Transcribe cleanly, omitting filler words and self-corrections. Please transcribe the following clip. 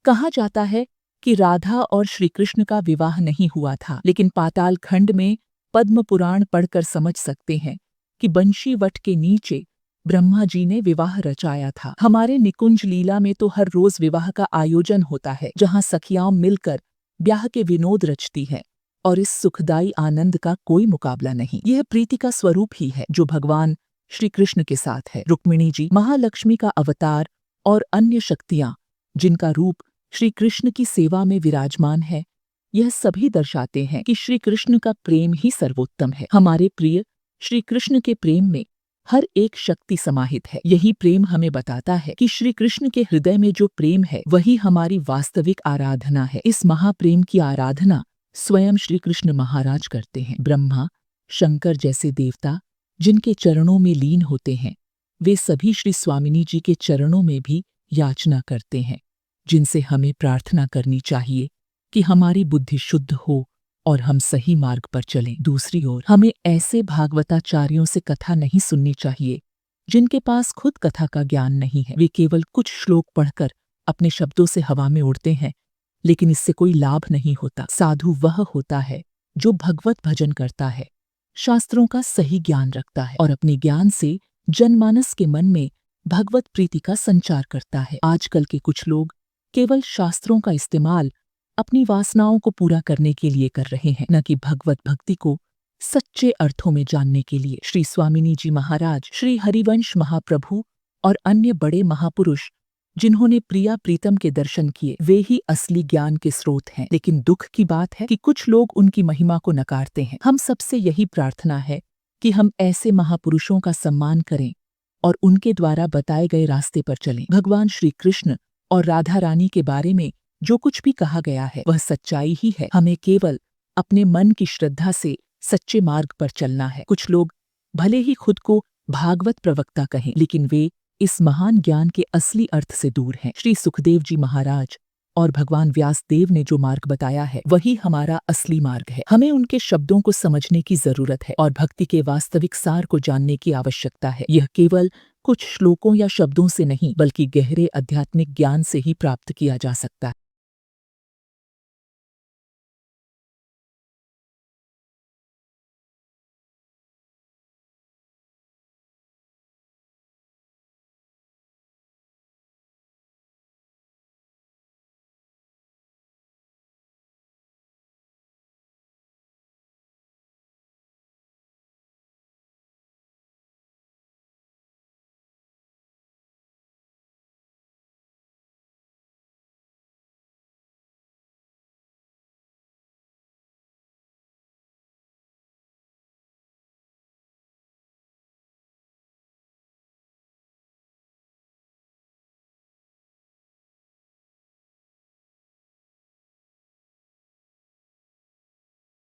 कहा जाता है कि राधा और श्री कृष्ण का विवाह नहीं हुआ था, लेकिन पाताल खंड में पद्म पुराण पढ़कर समझ सकते हैं कि बंशी वट के नीचे ब्रह्मा जी ने विवाह रचाया था। हमारे निकुंज लीला में तो हर रोज विवाह का आयोजन होता है, जहां सखियां मिलकर ब्याह के विनोद रचती हैं, और इस सुखदायी आनंद का कोई मुकाबला नहीं। यह प्रीति का स्वरूप ही है जो भगवान श्री कृष्ण के साथ है। रुक्मिणी जी महालक्ष्मी का अवतार और अन्य शक्तियां जिनका रूप श्री कृष्ण की सेवा में विराजमान है, यह सभी दर्शाते हैं कि श्री कृष्ण का प्रेम ही सर्वोत्तम है। हमारे प्रिय श्री कृष्ण के प्रेम में हर एक शक्ति समाहित है। यही प्रेम हमें बताता है कि श्री कृष्ण के हृदय में जो प्रेम है वही हमारी वास्तविक आराधना है। इस महाप्रेम की आराधना स्वयं श्री कृष्ण महाराज करते हैं। ब्रह्मा, शंकर जैसे देवता जिनके चरणों में लीन होते हैं, वे सभी श्री स्वामिनी जी के चरणों में भी याचना करते हैं, जिनसे हमें प्रार्थना करनी चाहिए कि हमारी बुद्धि शुद्ध हो और हम सही मार्ग पर चलें। दूसरी ओर हमें ऐसे भागवताचार्यों से कथा नहीं सुननी चाहिए जिनके पास खुद कथा का ज्ञान नहीं है। वे केवल कुछ श्लोक पढ़कर अपने शब्दों से हवा में उड़ते हैं, लेकिन इससे कोई लाभ नहीं होता। साधु वह होता है जो भगवत भजन करता है, शास्त्रों का सही ज्ञान रखता है और अपने ज्ञान से जनमानस के मन में भगवत प्रीति का संचार करता है। आजकल के कुछ लोग केवल शास्त्रों का इस्तेमाल अपनी वासनाओं को पूरा करने के लिए कर रहे हैं, न कि भगवत भक्ति को सच्चे अर्थों में जानने के लिए। श्री स्वामिनी जी महाराज, श्री हरिवंश महाप्रभु और अन्य बड़े महापुरुष जिन्होंने प्रिया प्रीतम के दर्शन किए, वे ही असली ज्ञान के स्रोत हैं। लेकिन दुख की बात है कि कुछ लोग उनकी महिमा को नकारते हैं। हम सबसे यही प्रार्थना है कि हम ऐसे महापुरुषों का सम्मान करें और उनके द्वारा बताए गए रास्ते पर चलें। भगवान श्री कृष्ण और राधा रानी के बारे में जो कुछ भी कहा गया है वह सच्चाई ही है। हमें केवल अपने मन की श्रद्धा से सच्चे मार्ग पर चलना है। कुछ लोग भले ही खुद को भागवत प्रवक्ता कहें, लेकिन वे इस महान ज्ञान के असली अर्थ से दूर हैं। श्री सुखदेव जी महाराज और भगवान व्यासदेव ने जो मार्ग बताया है वही हमारा असली मार्ग है। हमें उनके शब्दों को समझने की जरूरत है और भक्ति के वास्तविक सार को जानने की आवश्यकता है। यह केवल कुछ श्लोकों या शब्दों से नहीं, बल्कि गहरे आध्यात्मिक ज्ञान से ही प्राप्त किया जा सकता है।